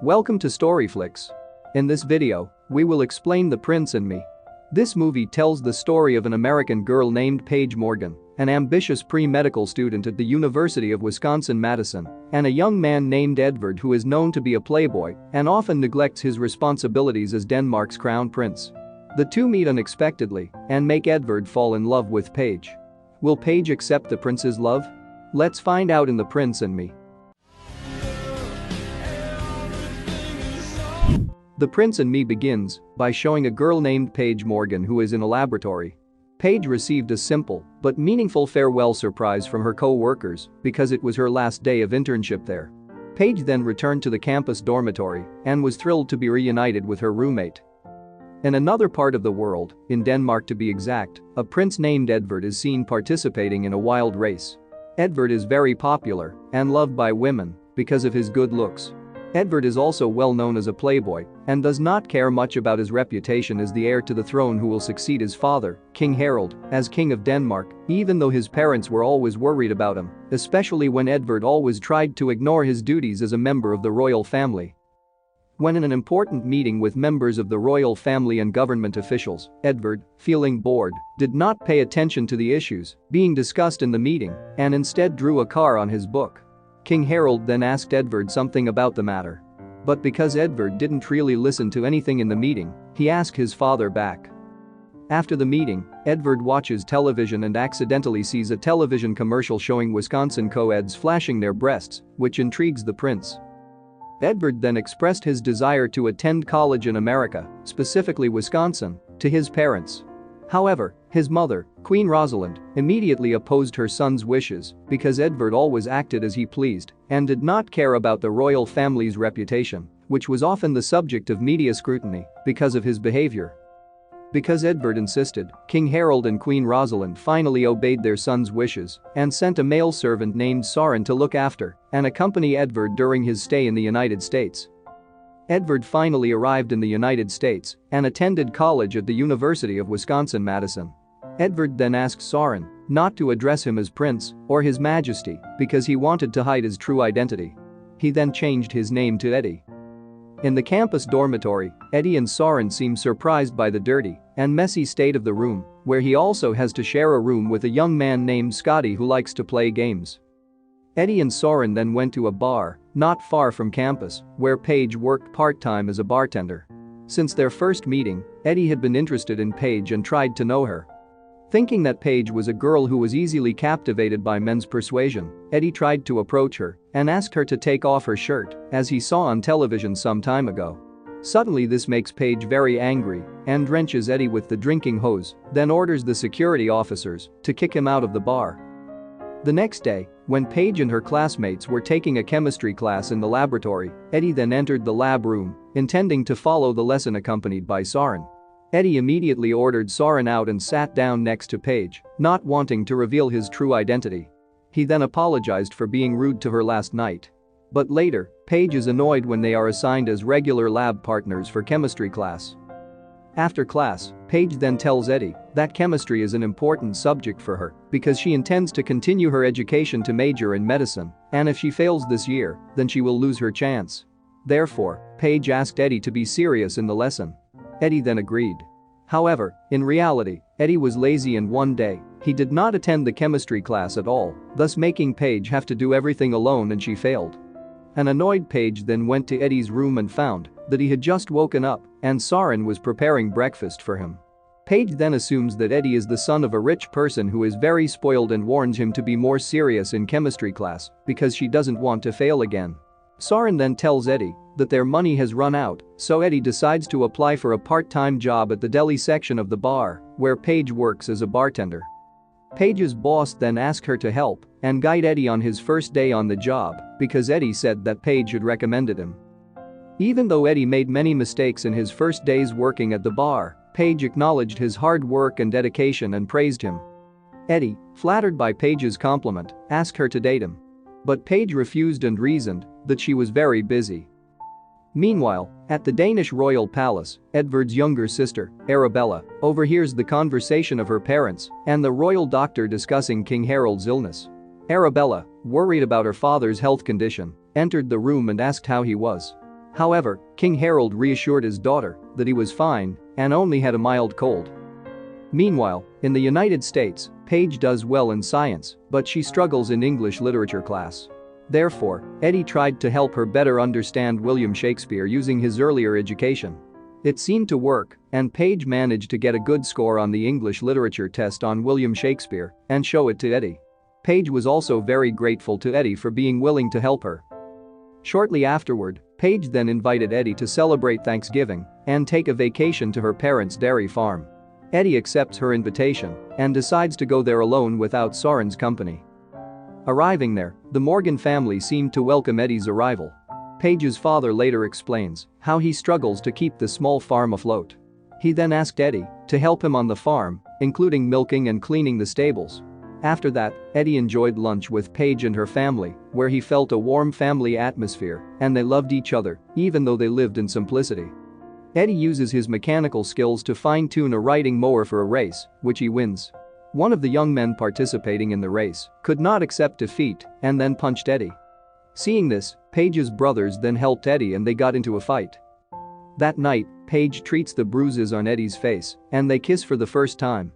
Welcome to Storyflix. In this video, we will explain The Prince and Me. This movie tells the story of an American girl named Paige Morgan, an ambitious pre-medical student at the University of Wisconsin-Madison, and a young man named Edvard who is known to be a playboy and often neglects his responsibilities as Denmark's crown prince. The two meet unexpectedly and make Edvard fall in love with Paige. Will Paige accept the prince's love? Let's find out in The Prince and Me. The Prince and Me begins by showing a girl named Paige Morgan who is in a laboratory. Paige received a simple but meaningful farewell surprise from her co-workers because it was her last day of internship there. Paige then returned to the campus dormitory and was thrilled to be reunited with her roommate. In another part of the world, in Denmark to be exact, a prince named Edvard is seen participating in a wild race. Edvard is very popular and loved by women because of his good looks. Edvard is also well known as a playboy and does not care much about his reputation as the heir to the throne who will succeed his father, King Harald, as King of Denmark, even though his parents were always worried about him, especially when Edvard always tried to ignore his duties as a member of the royal family. When in an important meeting with members of the royal family and government officials, Edvard, feeling bored, did not pay attention to the issues being discussed in the meeting and instead drew a car on his book. King Harald then asked Edvard something about the matter. But because Edvard didn't really listen to anything in the meeting, he asked his father back. After the meeting, Edvard watches television and accidentally sees a television commercial showing Wisconsin co-eds flashing their breasts, which intrigues the prince. Edvard then expressed his desire to attend college in America, specifically Wisconsin, to his parents. However, his mother, Queen Rosalind, immediately opposed her son's wishes because Edvard always acted as he pleased and did not care about the royal family's reputation, which was often the subject of media scrutiny because of his behavior. Because Edvard insisted, King Harald and Queen Rosalind finally obeyed their son's wishes and sent a male servant named Søren to look after and accompany Edvard during his stay in the United States. Edvard finally arrived in the United States and attended college at the University of Wisconsin-Madison. Edvard then asked Søren not to address him as Prince or His Majesty because he wanted to hide his true identity. He then changed his name to Eddie. In the campus dormitory, Eddie and Søren seem surprised by the dirty and messy state of the room, where he also has to share a room with a young man named Scotty who likes to play games. Eddie and Søren then went to a bar not far from campus where Paige worked part-time as a bartender. Since their first meeting, Eddie had been interested in Paige and tried to know her. Thinking that Paige was a girl who was easily captivated by men's persuasion, Eddie tried to approach her and asked her to take off her shirt, as he saw on television some time ago. Suddenly this makes Paige very angry and drenches Eddie with the drinking hose, then orders the security officers to kick him out of the bar. The next day, when Paige and her classmates were taking a chemistry class in the laboratory, Eddie then entered the lab room, intending to follow the lesson accompanied by Søren. Eddie immediately ordered Søren out and sat down next to Paige, not wanting to reveal his true identity. He then apologized for being rude to her last night. But later, Paige is annoyed when they are assigned as regular lab partners for chemistry class. After class, Paige then tells Eddie that chemistry is an important subject for her because she intends to continue her education to major in medicine, and if she fails this year, then she will lose her chance. Therefore, Paige asked Eddie to be serious in the lesson. Eddie then agreed. However, in reality, Eddie was lazy and one day, he did not attend the chemistry class at all, thus making Paige have to do everything alone and she failed. An annoyed Paige then went to Eddie's room and found that he had just woken up and Søren was preparing breakfast for him. Paige then assumes that Eddie is the son of a rich person who is very spoiled and warns him to be more serious in chemistry class because she doesn't want to fail again. Søren then tells Eddie that their money has run out, so Eddie decides to apply for a part-time job at the deli section of the bar, where Paige works as a bartender. Paige's boss then asks her to help and guide Eddie on his first day on the job because Eddie said that Paige had recommended him. Even though Eddie made many mistakes in his first days working at the bar, Paige acknowledged his hard work and dedication and praised him. Eddie, flattered by Paige's compliment, asked her to date him. But Paige refused and reasoned that she was very busy. Meanwhile, at the Danish royal palace, Edvard's younger sister, Arabella, overhears the conversation of her parents and the royal doctor discussing King Harald's illness. Arabella, worried about her father's health condition, entered the room and asked how he was. However, King Harold reassured his daughter that he was fine and only had a mild cold. Meanwhile, in the United States, Paige does well in science, but she struggles in English literature class. Therefore, Eddie tried to help her better understand William Shakespeare using his earlier education. It seemed to work, and Paige managed to get a good score on the English literature test on William Shakespeare and show it to Eddie. Paige was also very grateful to Eddie for being willing to help her. Shortly afterward, Paige then invited Eddie to celebrate Thanksgiving and take a vacation to her parents' dairy farm. Eddie accepts her invitation and decides to go there alone without Soren's company. Arriving there, the Morgan family seemed to welcome Eddie's arrival. Paige's father later explains how he struggles to keep the small farm afloat. He then asked Eddie to help him on the farm, including milking and cleaning the stables. After that, Eddie enjoyed lunch with Paige and her family, where he felt a warm family atmosphere and they loved each other, even though they lived in simplicity. Eddie uses his mechanical skills to fine-tune a riding mower for a race, which he wins. One of the young men participating in the race could not accept defeat and then punched Eddie. Seeing this, Paige's brothers then helped Eddie and they got into a fight. That night, Paige treats the bruises on Eddie's face and they kiss for the first time.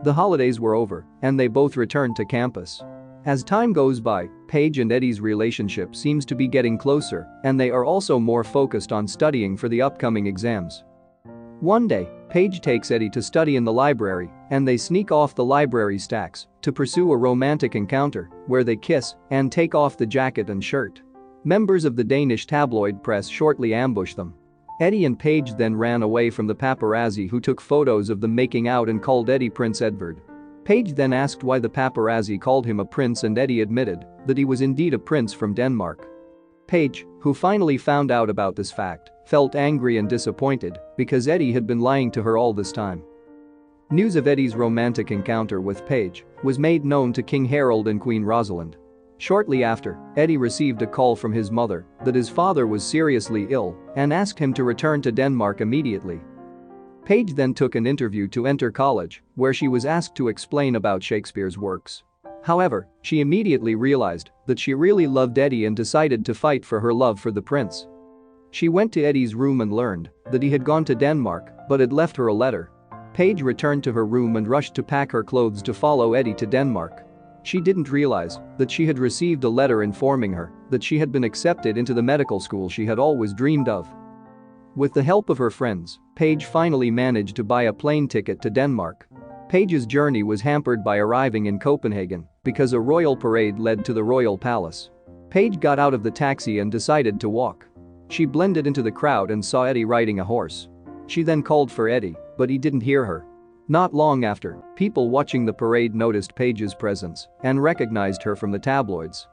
The holidays were over and they both returned to campus. As time goes by, Paige and Eddie's relationship seems to be getting closer and they are also more focused on studying for the upcoming exams. One day, Paige takes Eddie to study in the library and they sneak off the library stacks to pursue a romantic encounter where they kiss and take off the jacket and shirt. Members of the Danish tabloid press shortly ambush them. Eddie and Paige then ran away from the paparazzi who took photos of them making out and called Eddie Prince Edward. Paige then asked why the paparazzi called him a prince and Eddie admitted that he was indeed a prince from Denmark. Paige, who finally found out about this fact, felt angry and disappointed because Eddie had been lying to her all this time. News of Eddie's romantic encounter with Paige was made known to King Harold and Queen Rosalind. Shortly after, Eddie received a call from his mother that his father was seriously ill and asked him to return to Denmark immediately. Paige then took an interview to enter college, where she was asked to explain about Shakespeare's works. However, she immediately realized that she really loved Eddie and decided to fight for her love for the prince. She went to Eddie's room and learned that he had gone to Denmark but had left her a letter. Paige returned to her room and rushed to pack her clothes to follow Eddie to Denmark. She didn't realize that she had received a letter informing her that she had been accepted into the medical school she had always dreamed of. With the help of her friends, Paige finally managed to buy a plane ticket to Denmark. Paige's journey was hampered by arriving in Copenhagen because a royal parade led to the royal palace. Paige got out of the taxi and decided to walk. She blended into the crowd and saw Eddie riding a horse. She then called for Eddie, but he didn't hear her. Not long after, people watching the parade noticed Paige's presence and recognized her from the tabloids.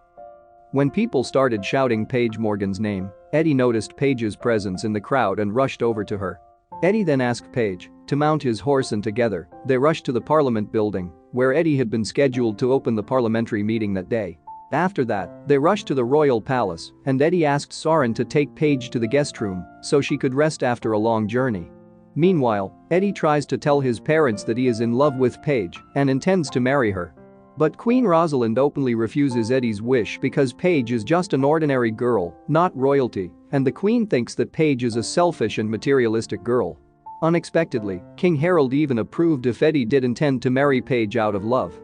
When people started shouting Paige Morgan's name, Eddie noticed Paige's presence in the crowd and rushed over to her. Eddie then asked Paige to mount his horse and together, they rushed to the Parliament building, where Eddie had been scheduled to open the parliamentary meeting that day. After that, they rushed to the royal palace and Eddie asked Soren to take Paige to the guest room so she could rest after a long journey. Meanwhile, Eddie tries to tell his parents that he is in love with Paige and intends to marry her. But Queen Rosalind openly refuses Eddie's wish because Paige is just an ordinary girl, not royalty, and the Queen thinks that Paige is a selfish and materialistic girl. Unexpectedly, King Harold even approved if Eddie did intend to marry Paige out of love.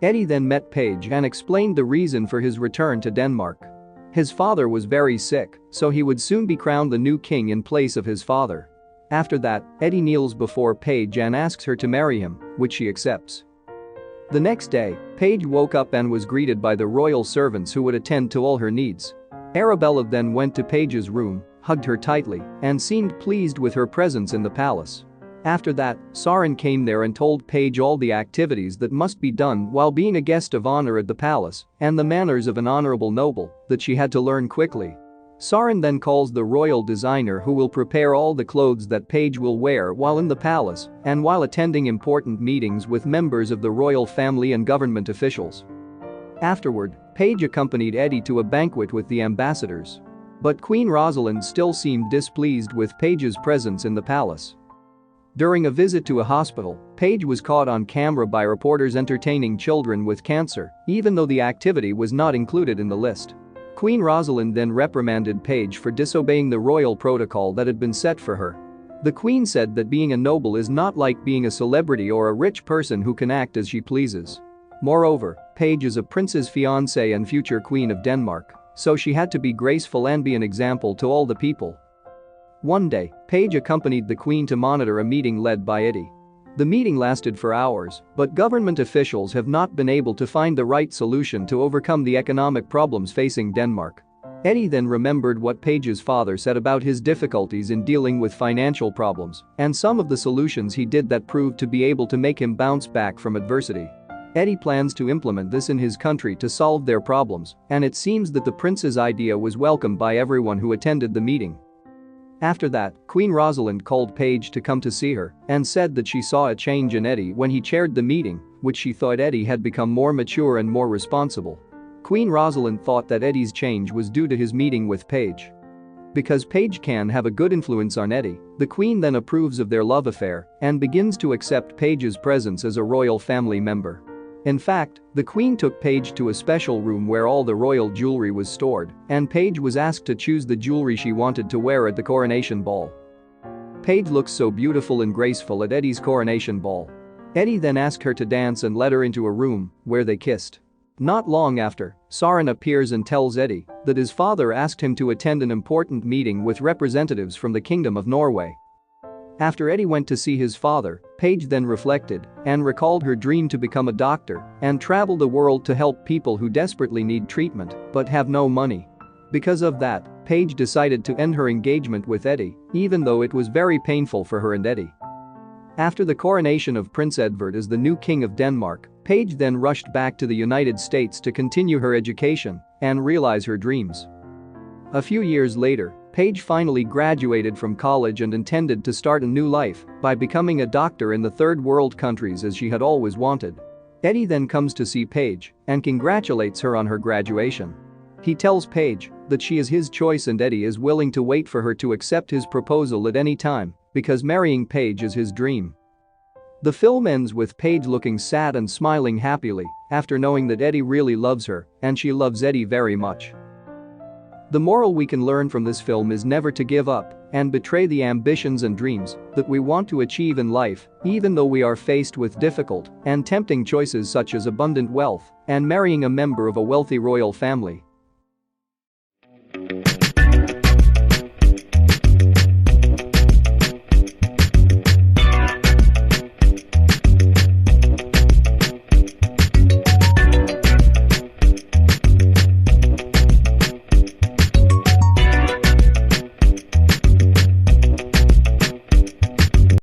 Eddie then met Paige and explained the reason for his return to Denmark. His father was very sick, so he would soon be crowned the new king in place of his father. After that, Eddie kneels before Paige and asks her to marry him, which she accepts. The next day, Paige woke up and was greeted by the royal servants who would attend to all her needs. Arabella then went to Paige's room, hugged her tightly, and seemed pleased with her presence in the palace. After that, Soren came there and told Paige all the activities that must be done while being a guest of honor at the palace and the manners of an honorable noble that she had to learn quickly. Soren then calls the royal designer who will prepare all the clothes that Paige will wear while in the palace and while attending important meetings with members of the royal family and government officials. Afterward, Paige accompanied Eddie to a banquet with the ambassadors. But Queen Rosalind still seemed displeased with Paige's presence in the palace. During a visit to a hospital, Paige was caught on camera by reporters entertaining children with cancer, even though the activity was not included in the list. Queen Rosalind then reprimanded Paige for disobeying the royal protocol that had been set for her. The queen said that being a noble is not like being a celebrity or a rich person who can act as she pleases. Moreover, Paige is a prince's fiancée and future queen of Denmark, so she had to be graceful and be an example to all the people. One day, Paige accompanied the queen to monitor a meeting led by Eddie. The meeting lasted for hours, but government officials have not been able to find the right solution to overcome the economic problems facing Denmark. Eddie then remembered what Paige's father said about his difficulties in dealing with financial problems and some of the solutions he did that proved to be able to make him bounce back from adversity. Eddie plans to implement this in his country to solve their problems, and it seems that the prince's idea was welcomed by everyone who attended the meeting. After that, Queen Rosalind called Paige to come to see her and said that she saw a change in Eddie when he chaired the meeting, which she thought Eddie had become more mature and more responsible. Queen Rosalind thought that Eddie's change was due to his meeting with Paige. Because Paige can have a good influence on Eddie, the queen then approves of their love affair and begins to accept Paige's presence as a royal family member. In fact, the queen took Paige to a special room where all the royal jewelry was stored, and Paige was asked to choose the jewelry she wanted to wear at the coronation ball. Paige looks so beautiful and graceful at Eddie's coronation ball. Eddie then asked her to dance and led her into a room where they kissed. Not long after, Søren appears and tells Eddie that his father asked him to attend an important meeting with representatives from the Kingdom of Norway. After Eddie went to see his father, Paige then reflected and recalled her dream to become a doctor and travel the world to help people who desperately need treatment but have no money. Because of that, Paige decided to end her engagement with Eddie, even though it was very painful for her and Eddie. After the coronation of Prince Edward as the new king of Denmark, Paige then rushed back to the United States to continue her education and realize her dreams. A few years later, Paige finally graduated from college and intended to start a new life by becoming a doctor in the third world countries as she had always wanted. Eddie then comes to see Paige and congratulates her on her graduation. He tells Paige that she is his choice and Eddie is willing to wait for her to accept his proposal at any time because marrying Paige is his dream. The film ends with Paige looking sad and smiling happily after knowing that Eddie really loves her and she loves Eddie very much. The moral we can learn from this film is never to give up and betray the ambitions and dreams that we want to achieve in life, even though we are faced with difficult and tempting choices such as abundant wealth and marrying a member of a wealthy royal family.